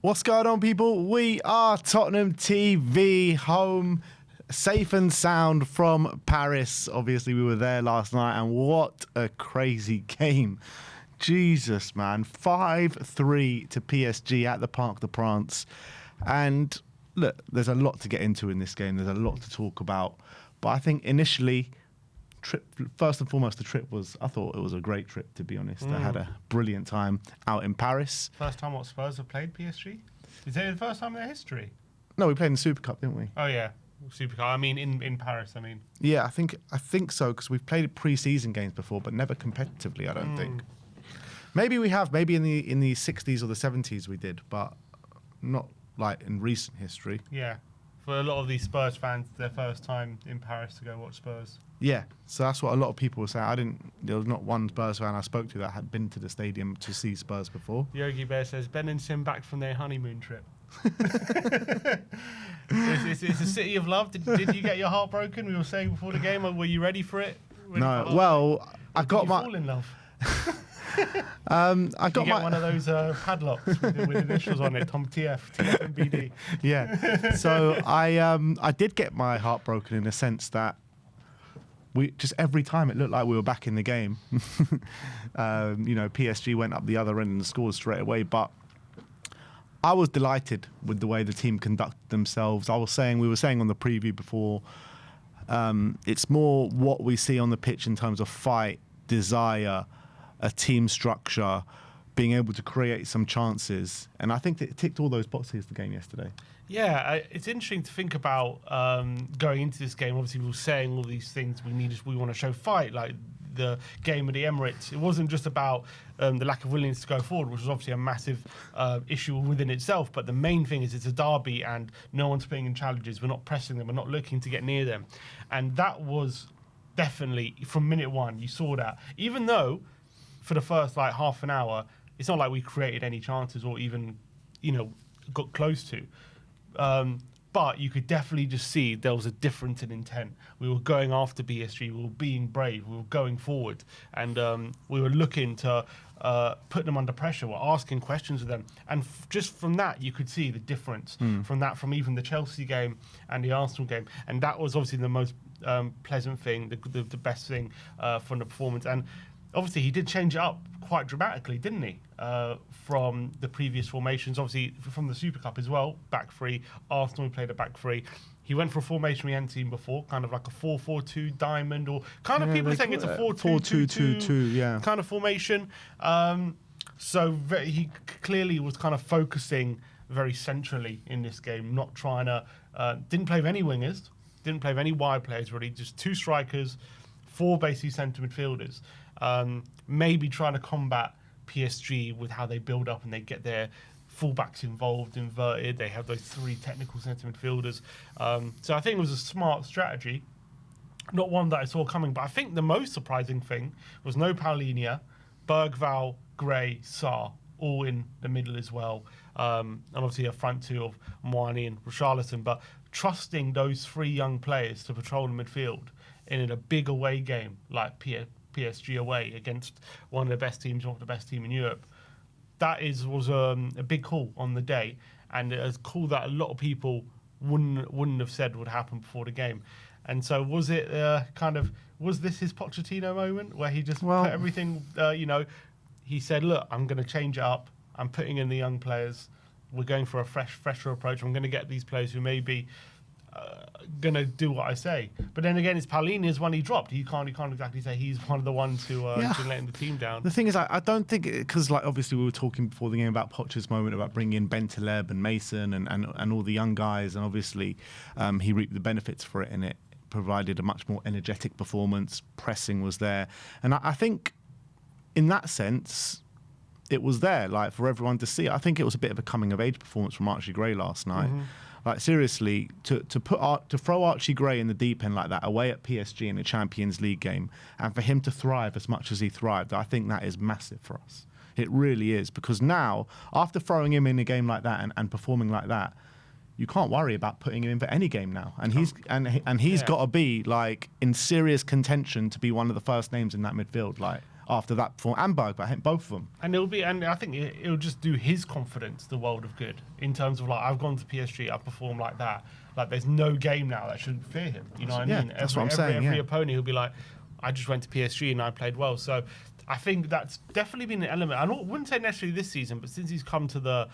What's going on, people? We are Tottenham TV, home safe and sound from Paris. Obviously, we were there last night, and what a crazy game. Jesus, man. 5-3 to PSG at the Parc des Princes. And look, there's a lot to get into in this game. There's a lot to talk about. But I think initially, first and foremost, I thought it was a great trip, to be honest. I had a brilliant time out in Paris. First time Spurs have played PSG? Is it the first time in their history? No, we played in the Super Cup, didn't we? Oh yeah, Super Cup. I mean, in Paris. I mean. Yeah, I think so, because we've played pre-season games before, but never competitively. I don't think. Maybe we have. Maybe in the 60s or the 70s we did, but not like in recent history. Yeah, for a lot of these Spurs fans, their first time in Paris to go watch Spurs. Yeah, so that's what a lot of people were saying. There was not one Spurs fan I spoke to that had been to the stadium to see Spurs before. Yogi Bear says, Ben and Sim back from their honeymoon trip. It's a city of love. Did you get your heart broken? We were saying before the game, were you ready for it? No, well, I got my... fall in love? I got one of those padlocks with initials on it, Tom TF and BD. Yeah, so I did get my heart broken in a sense that we just every time it looked like we were back in the game. PSG went up the other end and scored straight away. But I was delighted with the way the team conducted themselves. We were saying on the preview before, it's more what we see on the pitch in terms of fight, desire, a team structure, being able to create some chances. And I think that it ticked all those boxes, the game yesterday. Yeah, it's interesting to think about going into this game. Obviously, we were saying all these things. We want to show fight, like the game of the Emirates. It wasn't just about the lack of willingness to go forward, which was obviously a massive issue within itself. But the main thing is it's a derby and no one's putting in challenges. We're not pressing them. We're not looking to get near them. And that was definitely, from minute one, you saw that. Even though for the first half an hour, it's not like we created any chances or even, got close to. But you could definitely just see there was a difference in intent. We were going after PSG, we were being brave, we were going forward, and we were looking to put them under pressure. We're asking questions of them, and just from that you could see the difference from even the Chelsea game and the Arsenal game, and that was obviously the most pleasant thing, the best thing from the performance. And obviously he did change it up quite dramatically, didn't he? From the previous formations, obviously from the Super Cup as well, back three. Arsenal, we played a back three. He went for a formation we hadn't seen before, kind of like a 4-4-2 diamond, or kind of people are saying it's a 4-2-2 kind of formation. He clearly was kind of focusing very centrally in this game, not trying to, didn't play with any wingers, didn't play with any wide players really, just two strikers, four basically centre midfielders. Maybe trying to combat PSG with how they build up and they get their fullbacks involved, inverted. They have those three technical centre midfielders. So I think it was a smart strategy, not one that I saw coming. But I think the most surprising thing was no Paulinho, Bergval, Gray, Sarr, all in the middle as well. And obviously a front two of Moani and Richarlison. But trusting those three young players to patrol the midfield in a big away game like PSG away against one of the best teams, not the best team in Europe. That was a big call on the day, and a call that a lot of people wouldn't have said would happen before the game. And so was it was this his Pochettino moment where he just put everything, he said, look, I'm going to change it up. I'm putting in the young players. We're going for a fresher approach. I'm going to get these players who may be going to do what I say. But then again, it's Paulinho's one he dropped. You can't exactly say he's one of the ones who letting the team down. The thing is, I don't think, because obviously we were talking before the game about Poch's moment about bringing in Bentaleb and Mason and all the young guys, and obviously he reaped the benefits for it, and it provided a much more energetic performance. Pressing was there, and I think in that sense it was there, for everyone to see. I think it was a bit of a coming of age performance from Archie Gray last night. Seriously, to throw Archie Gray in the deep end like that away at PSG in a Champions League game, and for him to thrive as much as he thrived, I think that is massive for us. It really is, because now, after throwing him in a game like that and performing like that, you can't worry about putting him in for any game now. And he's got to be in serious contention to be one of the first names in that midfield. after that performance. And Bergwijn, I think both of them. And I think it'll just do his confidence the world of good in terms of like, I've gone to PSG, I've performed like that. Like, there's no game now that should fear him. You know what I mean? That's what I'm saying. Every opponent, he'll be like, I just went to PSG and I played well. So I think that's definitely been an element. I wouldn't say necessarily this season, but since he's come to the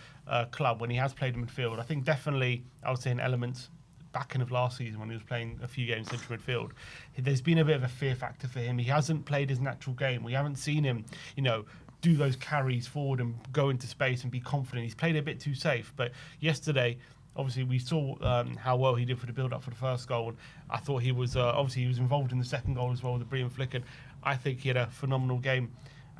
club, when he has played in midfield, I think definitely I would say an element back end of last season when he was playing a few games central midfield. There's been a bit of a fear factor for him. He hasn't played his natural game. We haven't seen him, do those carries forward and go into space and be confident. He's played a bit too safe. But yesterday, obviously, we saw how well he did for the build-up for the first goal. And I thought he was, obviously, he was involved in the second goal as well with a brilliant flick. And I think he had a phenomenal game.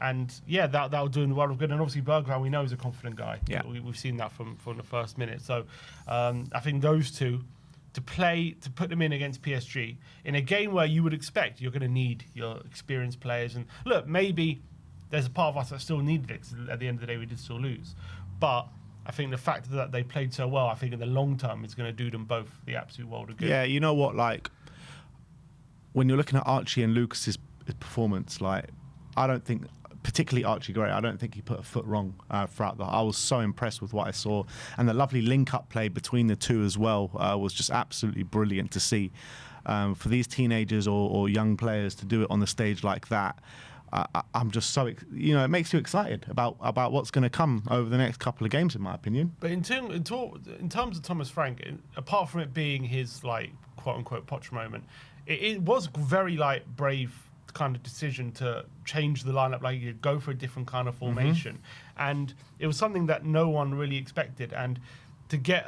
And yeah, that will do him the world of good. And obviously, Bergwijn, we know, is a confident guy. Yeah. We've seen that from the first minute. So I think those two, to put them in against PSG in a game where you would expect you're going to need your experienced players. And look, maybe there's a part of us that still needed it, 'cause at the end of the day, we did still lose. But I think the fact that they played so well, I think in the long term, is going to do them both the absolute world of good. Yeah, you know what? Like, when you're looking at Archie and Lucas's performance, like, I don't think, particularly Archie Gray, I don't think he put a foot wrong throughout I was so impressed with what I saw. And the lovely link-up play between the two as well was just absolutely brilliant to see. For these teenagers or young players to do it on the stage like that, I'm just so, it makes you excited about what's going to come over the next couple of games, in my opinion. But in terms of Thomas Frank, apart from it being his, like, quote-unquote Poch moment, it was very, like, brave kind of decision to change the lineup, like you go for a different kind of formation. And it was something that no one really expected. And to get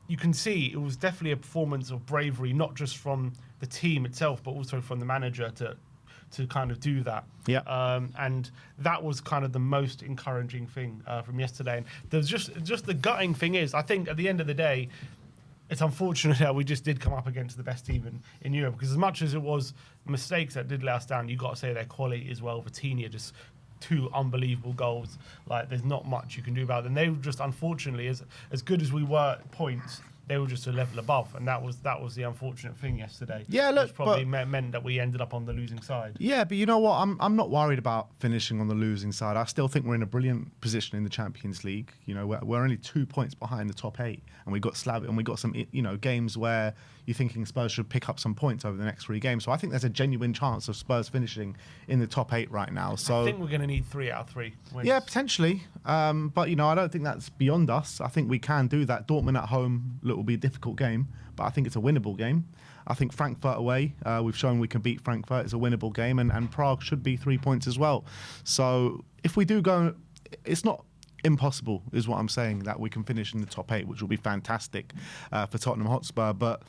you can see it was definitely a performance of bravery, not just from the team itself, but also from the manager to kind of do that. Yeah. And that was kind of the most encouraging thing from yesterday. And there's just the gutting thing is, I think at the end of the day, it's unfortunate that we just did come up against the best team in Europe, because as much as it was mistakes that did let us down, you got to say their quality as well. Vitinha, just two unbelievable goals. Like, there's not much you can do about them. They were just, unfortunately, as good as we were at points, they were just a level above, and that was the unfortunate thing yesterday. Yeah, look, which probably meant that we ended up on the losing side. Yeah, but you know what? I'm not worried about finishing on the losing side. I still think we're in a brilliant position in the Champions League. We're only 2 points behind the top 8, and we got Slav, and we got some games where you're thinking Spurs should pick up some points over the next 3 games. So I think there's a genuine chance of Spurs finishing in the top 8 right now. So I think we're going to need 3 out of 3 wins. Yeah, potentially. But I don't think that's beyond us. I think we can do that. Dortmund at home, look, will be a difficult game, but I think it's a winnable game. I think Frankfurt away, we've shown we can beat Frankfurt. It's a winnable game, and Prague should be 3 points as well. So if we do go, it's not impossible, is what I'm saying, that we can finish in the top 8, which will be fantastic for Tottenham Hotspur. But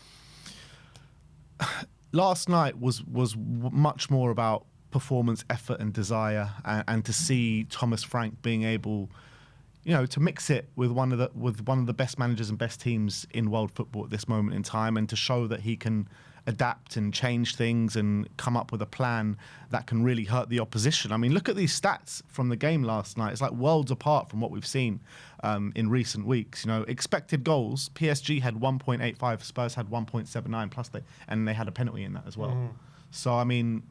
last night was much more about performance, effort, and desire, and to see Thomas Frank being able, to mix it with one of the best managers and best teams in world football at this moment in time, and to show that he can adapt and change things and come up with a plan that can really hurt the opposition. I mean, look at these stats from the game last night. It's like worlds apart from what we've seen in recent weeks. Expected goals, PSG had 1.85, Spurs had 1.79 plus and they had a penalty in that as well. So, I mean,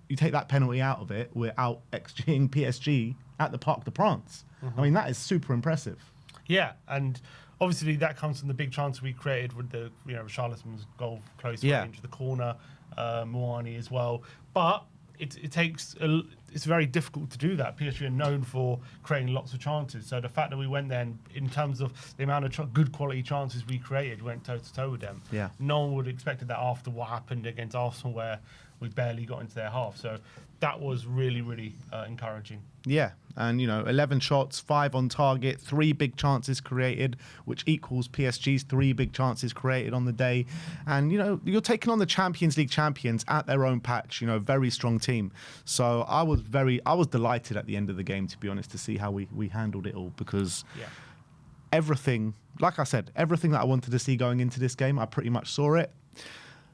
you take that penalty out of it, we're out XGing PSG at the Parc de France. I mean, that is super impressive. Yeah, and obviously that comes from the big chance we created with the Richarlison's goal close range, the corner, Moani as well. But it's very difficult to do that. PSG are known for creating lots of chances. So the fact that we went there, and in terms of the amount of good quality chances we created, went toe to toe with them. Yeah. No one would have expected that after what happened against Arsenal, where we barely got into their half. So that was really, really encouraging. Yeah, and 11 shots, 5 on target, 3 big chances created, which equals PSG's 3 big chances created on the day. And you're taking on the Champions League champions at their own patch. Very strong team. So I was delighted at the end of the game, to be honest, to see how we handled it all, because everything, like I said, everything that I wanted to see going into this game, I pretty much saw it.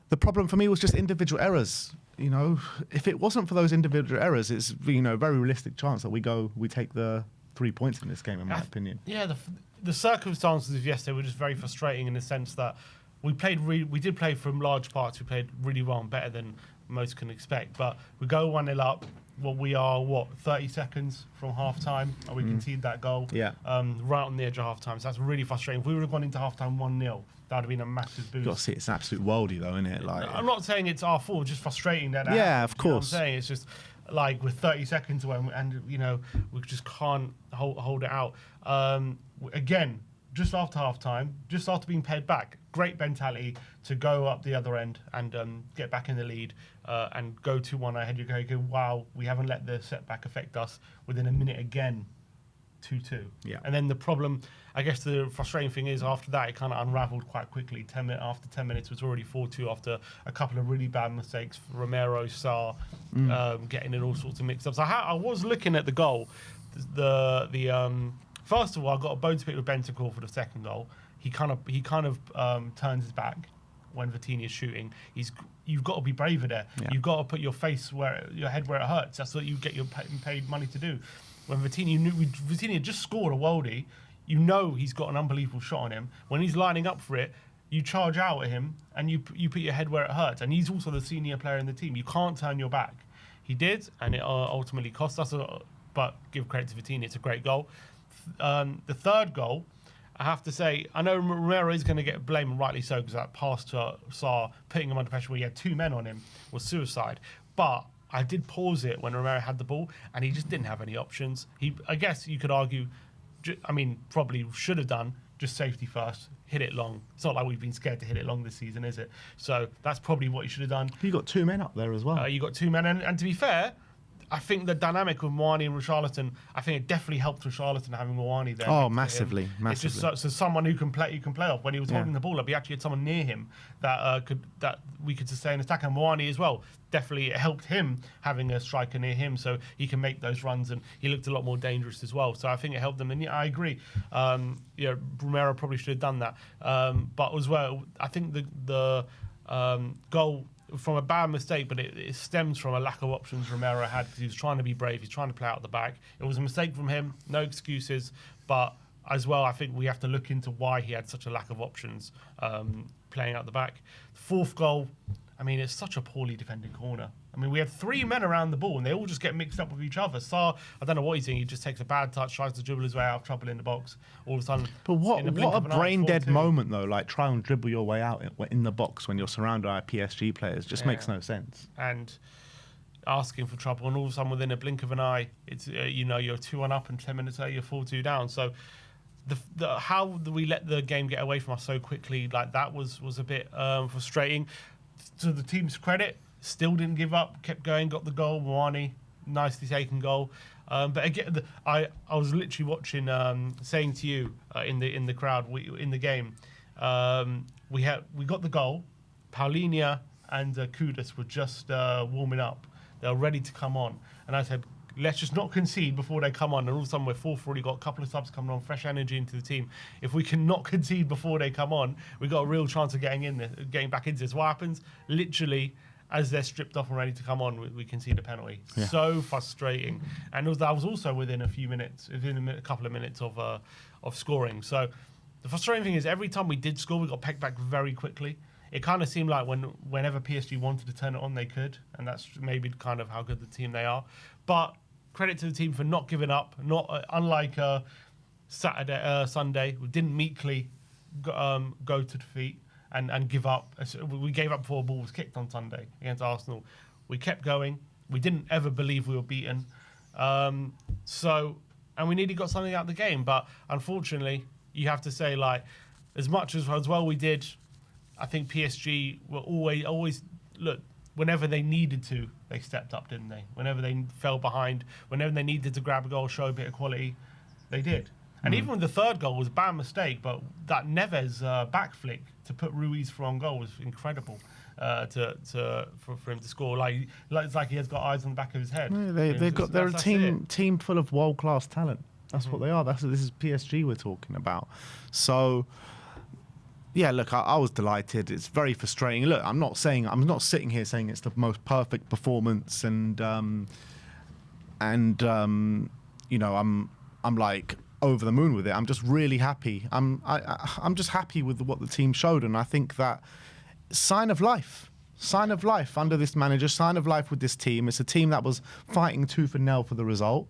The problem for me was just individual errors. If it wasn't for those individual errors, it's a very realistic chance that we take the 3 points in this game, in my opinion. Yeah, the circumstances of yesterday were just very frustrating in the sense that we did play from large parts. We played really well and better than most can expect. But we go 1-0 up. well, we are 30 seconds from half time, and we concede that goal. Yeah. Right on the edge of half time. So that's really frustrating. If we would have gone into half time 1-0, that would have been a massive boost. You got to see it's an absolute worldie, though, isn't it? I'm not saying it's our fault, just frustrating that. Yeah, of You know what I'm course. saying it's just like with 30 seconds away, and we just can't hold it out. Again, just after half time, just after being paid back, great mentality to go up the other end and get back in the lead and go 2-1 ahead. You go, wow, we haven't let the setback affect us. Within a minute again, 2-2. Yeah. And then the problem, I guess the frustrating thing is after that, it kind of unraveled quite quickly. After 10 minutes, it was already 4-2 after a couple of really bad mistakes. Romero, Sarr, getting in all sorts of mix-ups. I was looking at the goal. First of all, I got a bone to pick with Bentancur for the second goal. He kind of turns his back when Vitinha's shooting. You've got to be braver there. Yeah. You've got to put your head where it hurts. That's what you get your paid money to do. When Vitinha just scored a worldie, he's got an unbelievable shot on him. When he's lining up for it, you charge out at him and you put your head where it hurts. And he's also the senior player in the team. You can't turn your back. He did, and it ultimately cost us. But give credit to Vitinha, it's a great goal. The third goal, I have to say, I know Romero is going to get blamed, and rightly so, because that pass to Sarr, putting him under pressure where he had two men on him, was suicide. But I did pause it when Romero had the ball, and he just didn't have any options. I guess you could argue, probably should have done just safety first, hit it long. It's not like we've been scared to hit it long this season, is it? So that's probably what you should have done. You got two men up there as well. You got two men, and to be fair, I think the dynamic with Moani and Richarlison, I think it definitely helped Richarlison having Moani there. Oh, massively. It's just so someone who can play off. When he was holding the ball up, he actually had someone near him that we could sustain attack. And Moani as well, definitely it helped him having a striker near him, so he can make those runs, and he looked a lot more dangerous as well. So I think it helped them. And yeah, I agree. Romero probably should have done that. But as well, I think the goal, from a bad mistake, but it stems from a lack of options Romero had, because he was trying to be brave. He's trying to play out the back. It was a mistake from him, no excuses. But as well, I think we have to look into why he had such a lack of options playing out the back. Fourth goal, it's such a poorly defended corner. We had three men around the ball, and they all just get mixed up with each other. Sarr, I don't know what he's doing. He just takes a bad touch, tries to dribble his way out of trouble in the box. All of a sudden, but what a brain dead moment though! Like try and dribble your way out in the box when you're surrounded by PSG players just makes no sense. And asking for trouble, and all of a sudden, within a blink of an eye, it's you're 2-1 up, and 10 minutes later you're 4-2 down. So how we let the game get away from us so quickly, like that was a bit frustrating. To the team's credit, still didn't give up, kept going, got the goal. Moani, nicely taken goal. But again, I was literally watching, saying to you in the crowd, in the game, we got the goal. Paulinho and Kudus were just warming up. They were ready to come on, and I said, let's just not concede before they come on. And all of a sudden, we're 4-4, already got a couple of subs coming on, fresh energy into the team. If we can not concede before they come on, we've got a real chance of getting back into this. What happens? Literally, as they're stripped off and ready to come on, we concede a penalty. Yeah. So frustrating. And that was also within a couple of minutes of scoring. So the frustrating thing is, every time we did score, we got pegged back very quickly. It kind of seemed like whenever PSG wanted to turn it on, they could. And that's maybe kind of how good the team they are. But credit to the team for not giving up. Not unlike Sunday, we didn't meekly go to defeat and give up. We gave up before a ball was kicked on Sunday against Arsenal. We kept going. We didn't ever believe we were beaten. And we nearly got something out of the game. But unfortunately, you have to say, like, as much as well we did, I think PSG were always look. Whenever they needed to, they stepped up, didn't they? Whenever they fell behind, whenever they needed to grab a goal, show a bit of quality, they did. And even with the third goal was a bad mistake, but that Neves back flick to put Ruiz for on goal was incredible for him to score. It's like he has got eyes on the back of his head. Yeah, they're a team full of world class talent. That's what they are. This is PSG we're talking about. So. Yeah, look, I was delighted. It's very frustrating. Look, I'm not sitting here saying it's the most perfect performance, and I'm like over the moon with it. I'm just really happy. I'm just happy with what the team showed, and I think that sign of life. Sign of life under this manager, sign of life with this team. It's a team that was fighting tooth and nail for the result.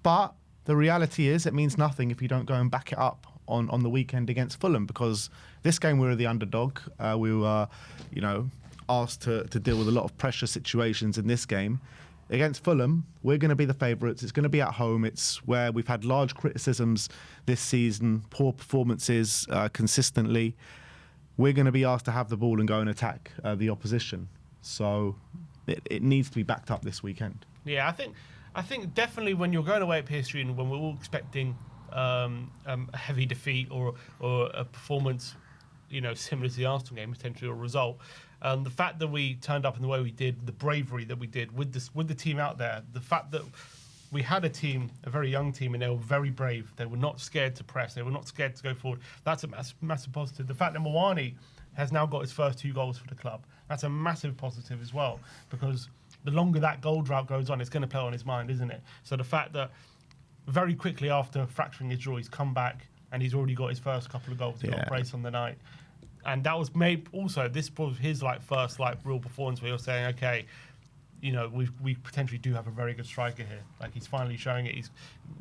But the reality is it means nothing if you don't go and back it up on the weekend against Fulham, because this game we were the underdog. We were, asked to deal with a lot of pressure situations in this game. Against Fulham, we're going to be the favourites. It's going to be at home. It's where we've had large criticisms this season, poor performances consistently. We're going to be asked to have the ball and go and attack the opposition. So it needs to be backed up this weekend. Yeah, I think definitely when you're going away at PSG and when we're all expecting a heavy defeat or a performance, similar to the Arsenal game, potentially, or a result. The fact that we turned up in the way we did, the bravery that we did with the team out there, the fact that we had a team, a very young team, and they were very brave. They were not scared to press. They were not scared to go forward. That's a massive positive. The fact that Mawani has now got his first 2 goals for the club, that's a massive positive as well, because the longer that goal drought goes on, it's going to play on his mind, isn't it? So the fact that very quickly after fracturing his jaw, he's come back and he's already got his first couple of goals. He got a brace on the night. And that was made also, this was his first real performance where you're saying, okay, we potentially do have a very good striker here. He's finally showing it. He's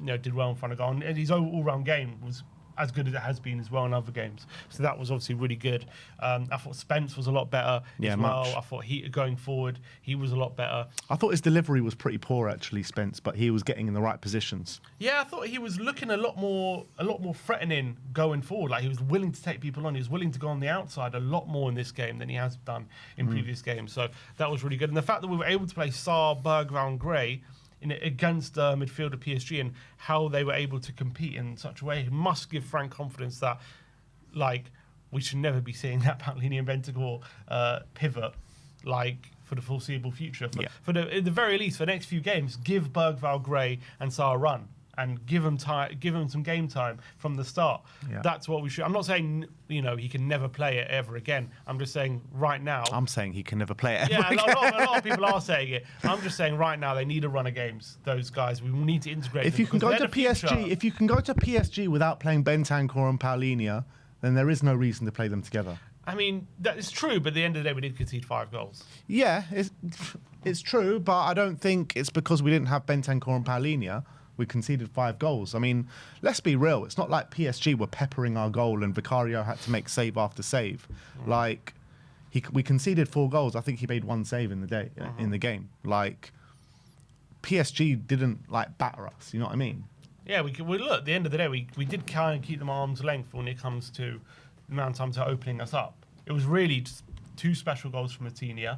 did well in front of goal, and his all-round game was as good as it has been as well in other games. So that was obviously really good. I thought Spence was a lot better as well. I thought going forward, he was a lot better. I thought his delivery was pretty poor, actually, Spence, but he was getting in the right positions. Yeah, I thought he was looking a lot more threatening going forward. He was willing to take people on. He was willing to go on the outside a lot more in this game than he has done in previous games. So that was really good. And the fact that we were able to play Sarr, Bergvall and Gray against midfield of PSG and how they were able to compete in such a way must give Frank confidence that we should never be seeing that Paolini and Bentancur pivot for the foreseeable future. For at the very least, for the next few games, give Bergvall, Gray and Sarr a run and give him some game time from the start. Yeah. That's what we should. I'm not saying he can never play it ever again. I'm just saying right now. I'm saying he can never play it ever again. A lot of people are saying it. I'm just saying right now they need a run of games. Those guys, we need to integrate. If you can go to PSG, without playing Bentancur and Paolini, then there is no reason to play them together. I mean, that is true, but at the end of the day, we did concede 5 goals. Yeah, it's true, but I don't think it's because we didn't have Bentancur and Paolini. We conceded 5 goals. I mean, let's be real. It's not like PSG were peppering our goal and Vicario had to make save after save. We conceded 4 goals. I think he made 1 save in the game. PSG didn't batter us. You know what I mean? Yeah, we look. At the end of the day, we did kind of keep them arm's length when it comes to the amount of times they're opening us up. It was really just 2 special goals from Atinia,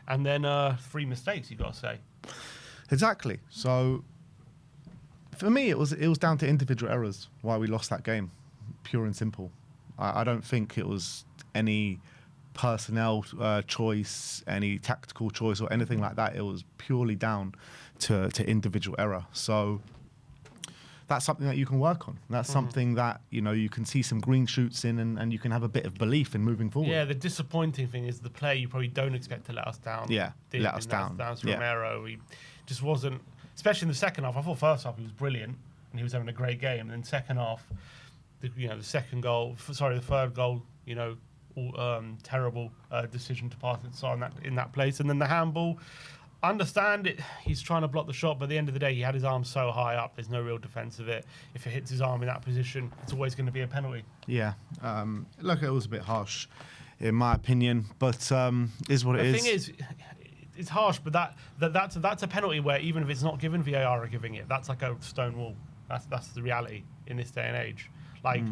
and then 3 mistakes. You got to say. Exactly. So. For me, it was down to individual errors why we lost that game, pure and simple. I don't think it was any personnel choice, any tactical choice or anything like that. It was purely down to individual error. So that's something that you can work on. That's something that you can see some green shoots in, and you can have a bit of belief in moving forward. Yeah, the disappointing thing is the player you probably don't expect to let us down. Yeah, let us down. Romero, he just wasn't. Especially in the second half. I thought first half he was brilliant and he was having a great game. And then second half, the third goal, terrible decision to pass it in that place. And then the handball, understand it. He's trying to block the shot, but at the end of the day, he had his arm so high up. There's no real defence of it. If it hits his arm in that position, it's always going to be a penalty. Yeah, look, it was a bit harsh, in my opinion, but is what it is. The thing is. It's harsh, but that's a penalty where even if it's not given, VAR are giving it. That's like a stone wall. That's the reality in this day and age.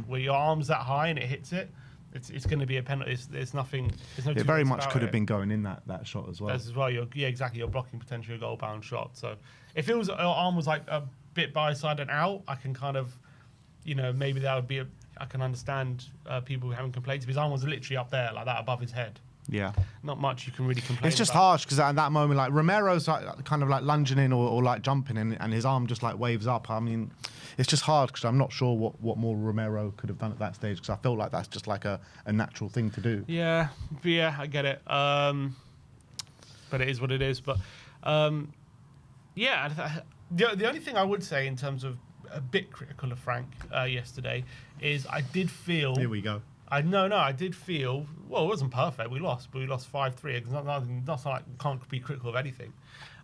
Where your arm's that high and it hits it, it's going to be a penalty. There's nothing. There's no. It very much could have been going in that shot as well. As well, exactly. You're blocking potentially a goal-bound shot. So if your arm was a bit by side and out, I can kind of, maybe that would be I can understand people having complaints. His arm was literally up there like that above his head. Yeah, not much you can really complain. It's just harsh because at that moment, Romero's kind of lunging in or jumping in, and his arm just waves up. I mean, it's just hard because I'm not sure what more Romero could have done at that stage because I feel like that's just a natural thing to do. Yeah, I get it. But it is what it is. But the only thing I would say in terms of a bit critical of Frank yesterday is I did feel. Here we go. I did feel, well, it wasn't perfect. We lost, but we lost 5-3. It's not like we can't be critical of anything.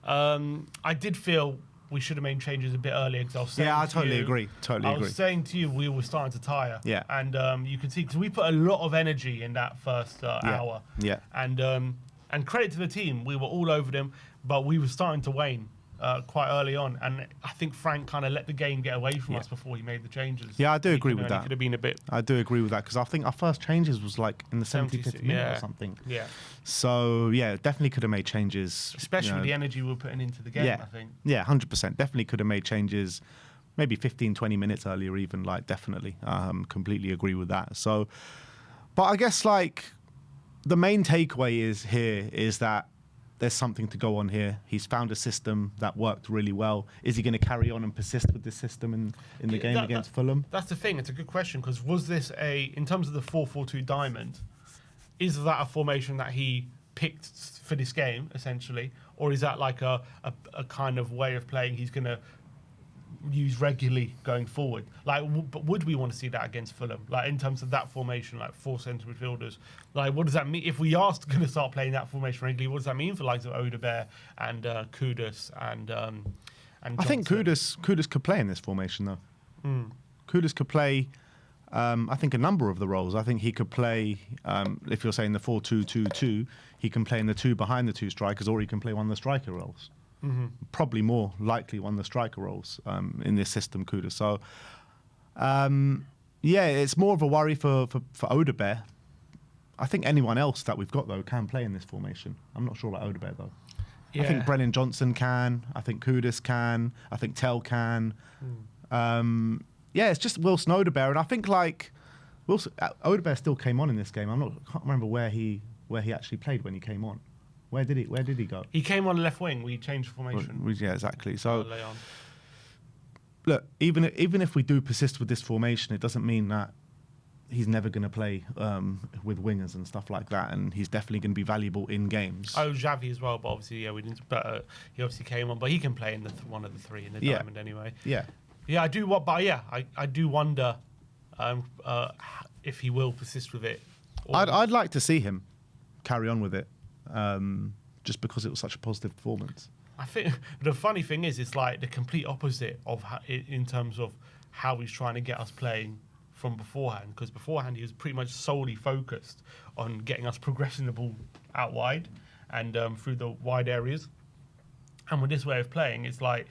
I did feel we should have made changes a bit earlier because I was saying I totally agree. I was saying to you we were starting to tire. Yeah. And you can see, because we put a lot of energy in that first hour. Yeah. And credit to the team, we were all over them, but we were starting to wane quite early on. And I think Frank kind of let the game get away from us before he made the changes. Yeah, I do agree with that. Could have been a bit. I do agree with that because I think our first changes was like in the 75th minute or something. Yeah. So yeah, definitely could have made changes. Especially with the energy we were putting into the game, yeah, I think. Yeah, 100%. Definitely could have made changes maybe 15, 20 minutes earlier even, like definitely. Completely agree with that. So, but I guess like the main takeaway is that there's something to go on here. He's found a system that worked really well. Is he going to carry on and persist with this system in the game against Fulham? That's the thing. It's a good question because was this in terms of the 4-4-2 diamond, is that a formation that he picked for this game essentially, or is that like a kind of way of playing he's going to use regularly going forward? Like, but would we want to see that against Fulham? Like in terms of that formation, like 4 centre midfielders. Like, what does that mean if we are going to start playing that formation regularly? What does that mean for likes of Odebear and Kudus and Johnson? I think Kudus could play in this formation though. Kudus could play. I think a number of the roles. I think he could play. If you're saying the 4-2-2-2, he can play in the 2 behind the 2 strikers, or he can play one of the striker roles. Probably more likely one of the striker roles in this system, Kudus. So, yeah, it's more of a worry for Odebear. I think anyone else that we've got, though, can play in this formation. I'm not sure about Odebear, though. Yeah. I think Brennan Johnson can. I think Kudus can. I think Tell can. Yeah, it's just Wilson Odebear. And I think, like, Odebear still came on in this game. I can't remember where he actually played when he came on. Where did he go? He came on left wing. We changed formation. Yeah, exactly. So, look, even if we do persist with this formation, it doesn't mean that he's never going to play with wingers and stuff like that, and he's definitely going to be valuable in games. Oh, Xavi as well, but obviously, we didn't. But he obviously came on, but he can play in one of the 3 in the diamond anyway. Yeah. Yeah, I do. But yeah, I do wonder if he will persist with it. I'd like to see him carry on with it. Just because it was such a positive performance. I think the funny thing is, it's like the complete opposite of in terms of how he's trying to get us playing from beforehand. Because beforehand he was pretty much solely focused on getting us progressing the ball out wide and through the wide areas. And with this way of playing, it's like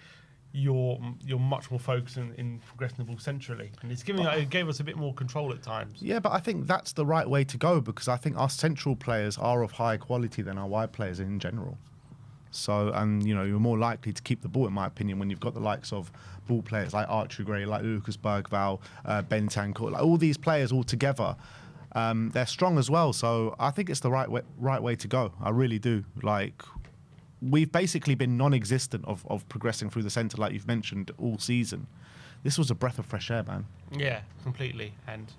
you're much more focused in progressing the ball centrally, and it gave us a bit more control at times. Yeah, but I think that's the right way to go because I think our central players are of higher quality than our wide players in general. So, and you're more likely to keep the ball, in my opinion, when you've got the likes of ball players like Archie Gray, like Lucas Bergvall, Ben Tancourt, like all these players all together. They're strong as well, so I think it's the right way to go. I really do. Like, we've basically been non-existent of progressing through the centre, like you've mentioned, all season. This was a breath of fresh air, man. Yeah, completely. And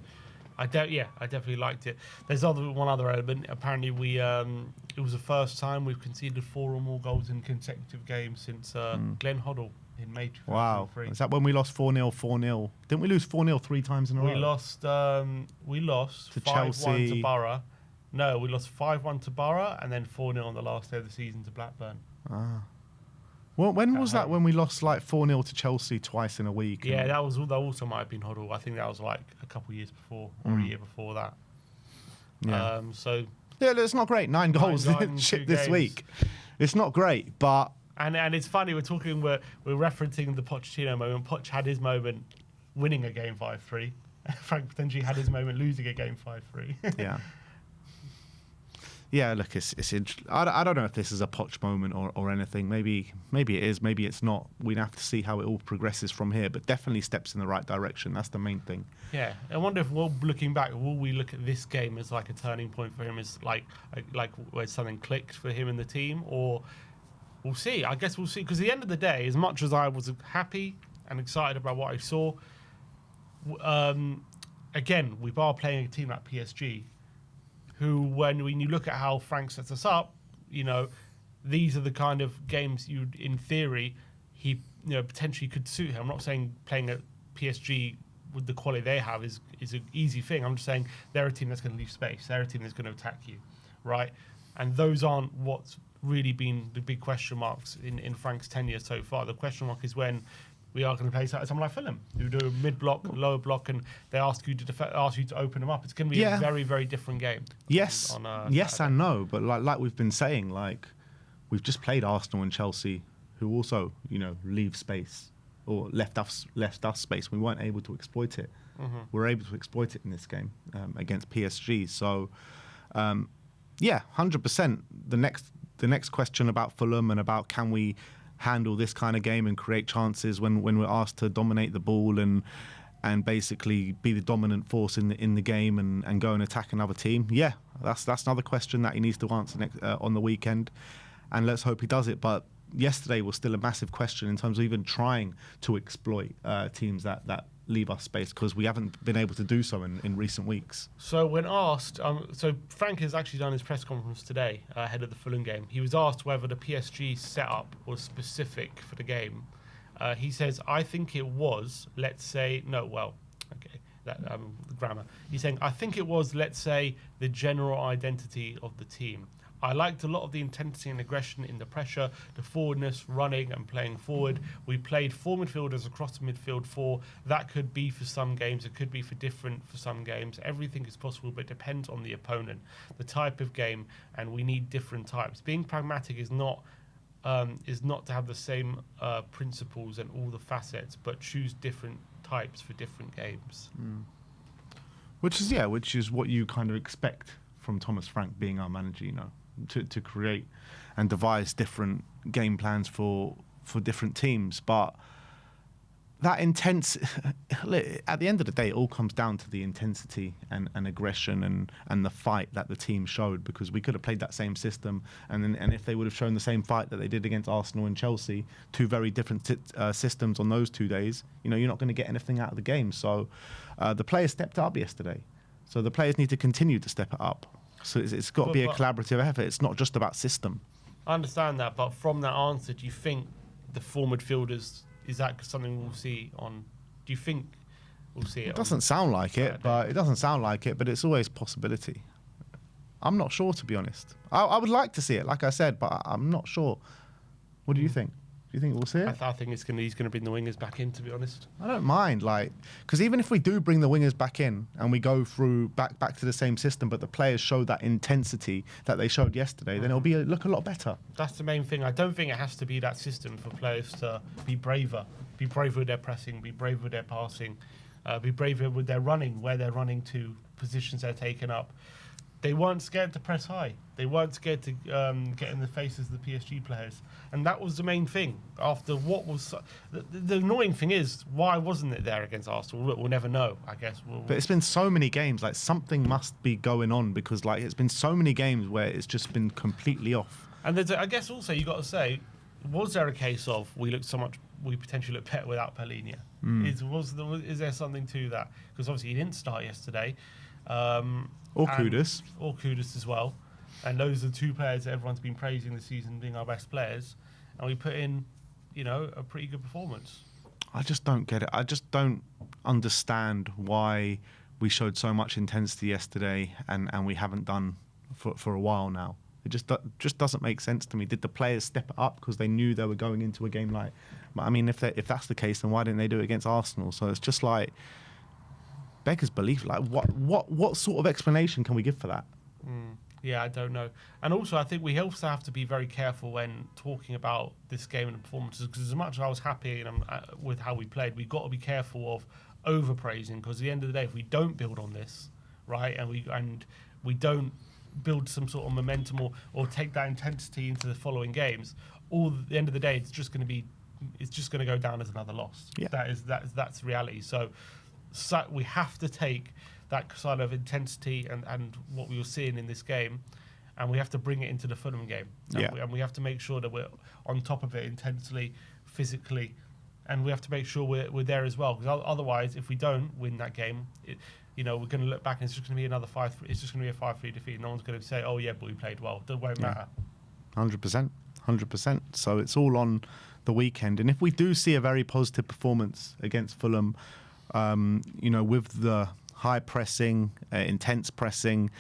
I definitely liked it. There's one other element. Apparently, it was the first time we've conceded 4 or more goals in consecutive games since Glenn Hoddle in May 2003. Wow. Is that when we lost 4-0, 4-0? Didn't we lose 4-0 3 times in a row? We lost to 5-1 Chelsea. to Borough. No, we lost 5-1 to Borough and then 4-0 on the last day of the season to Blackburn. Well, when was that when we lost like 4-0 to Chelsea twice in a week? Yeah, that also might have been Hoddle. I think that was like a couple of years before or a year before that. Yeah. Yeah, it's not great. 9 goals shit this week. It's not great, but... And it's funny, we're referencing the Pochettino moment. Poch had his moment winning a game 5-3. Frank potentially had his moment losing a game 5-3. Yeah. Yeah, look, it's I don't know if this is a Poch moment or anything. Maybe it is, maybe it's not. We'd have to see how it all progresses from here, but definitely steps in the right direction. That's the main thing. Yeah, I wonder if looking back, will we look at this game as like a turning point for him, as like where something clicked for him and the team, or we'll see. I guess we'll see, because at the end of the day, as much as I was happy and excited about what I saw, again, we are playing a team like PSG, who, when you look at how Frank sets us up, these are the kind of games in theory, he potentially could suit him. I'm not saying playing at PSG with the quality they have is an easy thing. I'm just saying they're a team that's going to leave space. They're a team that's going to attack you, right? And those aren't what's really been the big question marks in Frank's tenure so far. The question mark is when we are going to play someone like Fulham, who do a mid-block, lower block, and they ask you to open them up. It's going to be a very, very different game. Yes, yes and no. But like we've been saying, like we've just played Arsenal and Chelsea, who also leave space or left us space. We weren't able to exploit it. We're able to exploit it in this game against PSG. So, 100%. The next question about Fulham and about can we handle this kind of game and create chances when we're asked to dominate the ball and basically be the dominant force in the game and go and attack another team. Yeah, that's another question that he needs to answer on the weekend, and let's hope he does it. But yesterday was still a massive question in terms of even trying to exploit teams that leave us space, because we haven't been able to do so in recent weeks. So when asked, so Frank has actually done his press conference today ahead of the Fulham game. He was asked whether the PSG setup was specific for the game. He says, I think it was, let's say, grammar. He's saying, I think it was, let's say, the general identity of the team. I liked a lot of the intensity and aggression in the pressure, the forwardness, running and playing forward. We played 4 midfielders across the midfield 4. That could be for some games. It could be for some games. Everything is possible, but it depends on the opponent, the type of game, and we need different types. Being pragmatic is not to have the same principles and all the facets, but choose different types for different games. Which is what you kind of expect from Thomas Frank being our manager, to create and devise different game plans for different teams. But that intense, at the end of the day, it all comes down to the intensity and aggression and the fight that the team showed, because we could have played that same system, and if they would have shown the same fight that they did against Arsenal and Chelsea, 2 very different systems on those 2 days, you're not going to get anything out of the game. So the players stepped up yesterday. So the players need to continue to step it up. So it's got to be a collaborative effort. It's not just about system. I understand that, but from that answer, do you think the 4 midfielders, is that something we'll see on? Do you think we'll see it? It doesn't sound like it, but it's always a possibility. I'm not sure, to be honest. I would like to see it, like I said, but I'm not sure. What do you think? Do you think we'll see it? I think he's going to bring the wingers back in, to be honest. I don't mind, because even if we do bring the wingers back in and we go through back to the same system, but the players show that intensity that they showed yesterday, then it'll look a lot better. That's the main thing. I don't think it has to be that system for players to be braver with their pressing, be braver with their passing, be braver with their running, where they're running to, positions they're taking up. They weren't scared to press high. They weren't scared to get in the faces of the PSG players. And that was the main thing. After what was... The annoying thing is, why wasn't it there against Arsenal? Look, we'll never know, I guess. But it's been so many games, something must be going on, because it's been so many games where it's just been completely off. And I guess also you got to say, was there a case of we potentially look better without Palhinha? Is there something to that? Because obviously he didn't start yesterday. Or Kudus. Or Kudus as well. And those are 2 players that everyone's been praising this season being our best players. And we put in, a pretty good performance. I just don't get it. I just don't understand why we showed so much intensity yesterday and we haven't done for a while now. It just doesn't make sense to me. Did the players step it up because they knew they were going into a game like... I mean, if that's the case, then why didn't they do it against Arsenal? So it's just beggars belief. What sort of explanation can we give for that? Yeah, I don't know. And also, I think we also have to be very careful when talking about this game and the performances, because as much as I was happy with how we played, we've got to be careful of overpraising, because at the end of the day, if we don't build on this, right, and we don't build some sort of momentum or take that intensity into the following games, at the end of the day, it's just going to go down as another loss. Yeah. That's reality. So we have to take that sort of intensity and what we were seeing in this game, and we have to bring it into the Fulham game. And we have to make sure that we're on top of it intensely, physically, and we have to make sure we're there as well. Because otherwise, if we don't win that game, we're going to look back and it's just going to be another 5-3. It's just going to be a 5-3 defeat. No one's going to say, "Oh yeah, but we played well." It won't matter. 100%. So it's all on the weekend. And if we do see a very positive performance against Fulham, with the high pressing, intense pressing,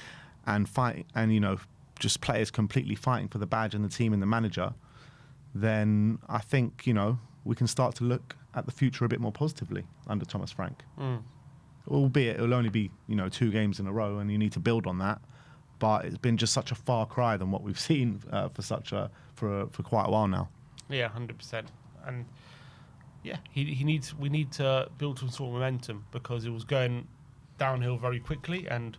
and fight, and just players completely fighting for the badge and the team and the manager, then I think we can start to look at the future a bit more positively under Thomas Frank. Albeit it'll only be 2 games in a row, and you need to build on that. But it's been just such a far cry than what we've seen for quite a while now. Yeah, 100%. And yeah, we need to build some sort of momentum, because it was going downhill very quickly, and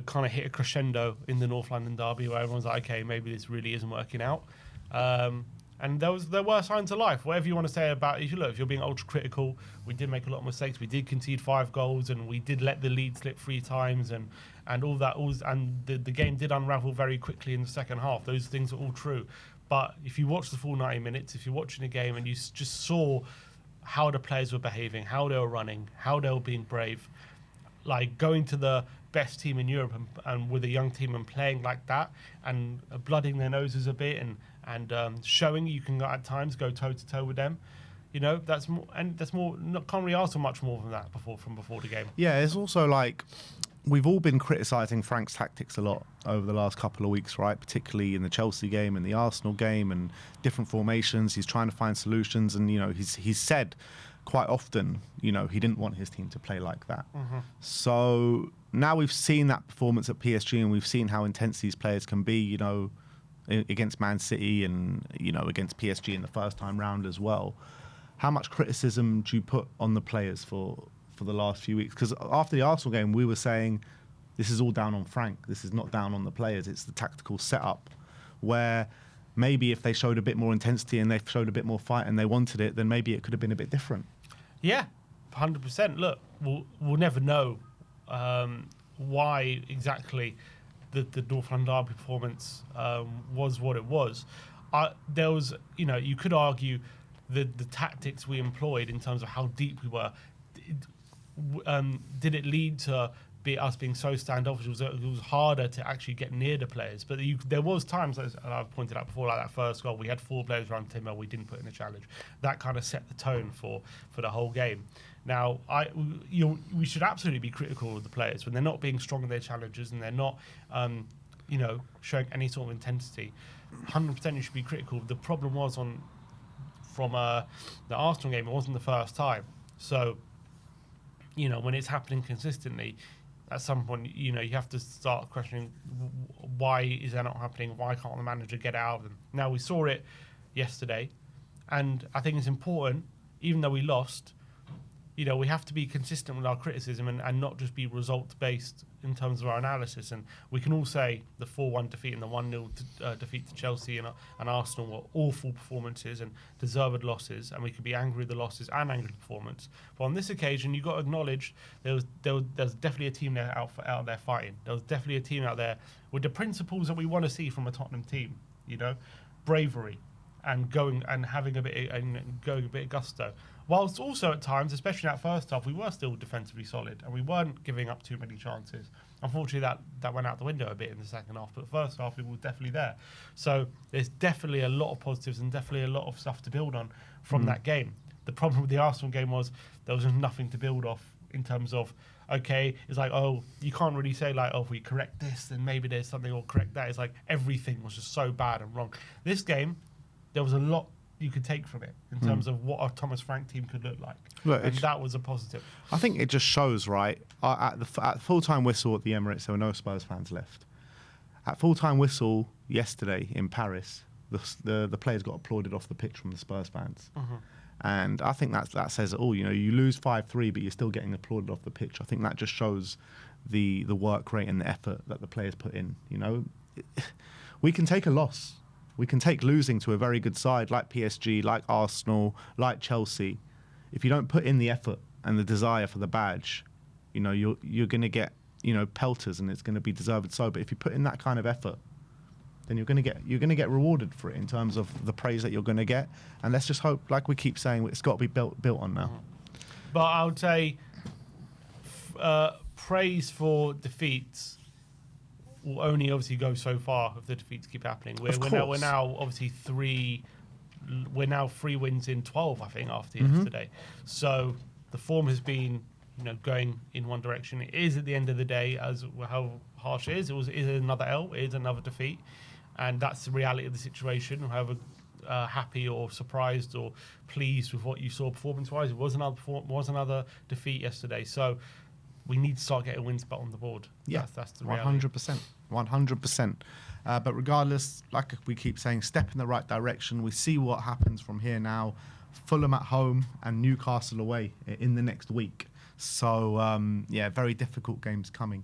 kind of hit a crescendo in the North London derby where everyone's like, okay, maybe this really isn't working out. And there were signs of life. Whatever you want to say about it, if you're being ultra critical, we did make a lot of mistakes. We did concede 5 goals, and we did let the lead slip 3 times, and all that. And the game did unravel very quickly in the second half. Those things are all true. But if you watch the full 90 minutes, if you're watching the game and you just saw how the players were behaving, how they were running, how they were being brave, like going to the best team in Europe and with a young team and playing like that, and blooding their noses a bit, and showing you can at times go toe to toe with them, that's more, and that's more. Can't really ask for much more than that before the game. Yeah, it's also like we've all been criticising Frank's tactics a lot over the last couple of weeks, right? Particularly in the Chelsea game and the Arsenal game and different formations. He's trying to find solutions, and he's said quite often, he didn't want his team to play like that. So now we've seen that performance at PSG, and we've seen how intense these players can be, against Man City and, against PSG in the first time round as well. How much criticism do you put on the players for the last few weeks? Because after the Arsenal game, we were saying this is all down on Frank. This is not down on the players. It's the tactical setup, where maybe if they showed a bit more intensity and they showed a bit more fight and they wanted it, then maybe it could have been a bit different. Yeah, 100%. Look, we'll never know why exactly the North London derby performance was what it was. There was, you could argue the tactics we employed in terms of how deep we were. Did it lead to us being so standoffish? It was harder to actually get near the players. But there was times, as I've pointed out before, like that first goal, we had 4 players around Timber, we didn't put in a challenge. That kind of set the tone for the whole game. Now, we should absolutely be critical of the players when they're not being strong in their challenges and they're not, showing any sort of intensity. 100% you should be critical. The problem was from the Arsenal game, it wasn't the first time. So, when it's happening consistently, at some point, you have to start questioning why is that not happening? Why can't the manager get out of them? Now, we saw it yesterday, and I think it's important, even though we lost, we have to be consistent with our criticism and not just be result-based in terms of our analysis. And we can all say the 4-1 defeat and the 1-0 defeat to Chelsea and Arsenal were awful performances and deserved losses, and we could be angry with the losses and angry with the performance. But on this occasion, you've got to acknowledge there's definitely a team there out there fighting. There was definitely a team out there with the principles that we want to see from a Tottenham team. Bravery and going a bit of gusto. Whilst also at times, especially in that first half, we were still defensively solid and we weren't giving up too many chances. Unfortunately, that went out the window a bit in the second half, but the first half it was definitely there. So there's definitely a lot of positives and definitely a lot of stuff to build on from that game. The problem with the Arsenal game was there was just nothing to build off in terms of, okay, it's like, oh, you can't really say like, oh, if we correct this, then maybe there's something or correct that. It's like everything was just so bad and wrong. This game, there was a lot you could take from it in terms of what a Thomas Frank team could look like. And that was a positive. I think it just shows, right, at full-time whistle at the Emirates, there were no Spurs fans left. At full-time whistle yesterday in Paris, the players got applauded off the pitch from the Spurs fans. And I think that says it all. You lose 5-3, but you're still getting applauded off the pitch. I think that just shows the work rate and the effort that the players put in. We can take a loss. We can take losing to a very good side like PSG, like Arsenal, like Chelsea. If you don't put in the effort and the desire for the badge, you're going to get pelters, and it's going to be deserved so. But if you put in that kind of effort, then you're going to get rewarded for it in terms of the praise that you're going to get. And let's just hope, like we keep saying, it's got to be built on now. But I would say praise for defeats will only obviously go so far if the defeats keep happening. We're now obviously 3 wins in 12, I think, after yesterday. So The form has been, going in one direction. It is at the end of the day, as how harsh it is. It is another L. It is another defeat, and that's the reality of the situation. However, happy or surprised or pleased with what you saw performance-wise, it was another defeat yesterday. So we need to start getting wins back on the board. Yeah, that's the reality. 100%. But regardless, like we keep saying, step in the right direction. We see what happens from here now. Fulham at home and Newcastle away in the next week. So, very difficult games coming.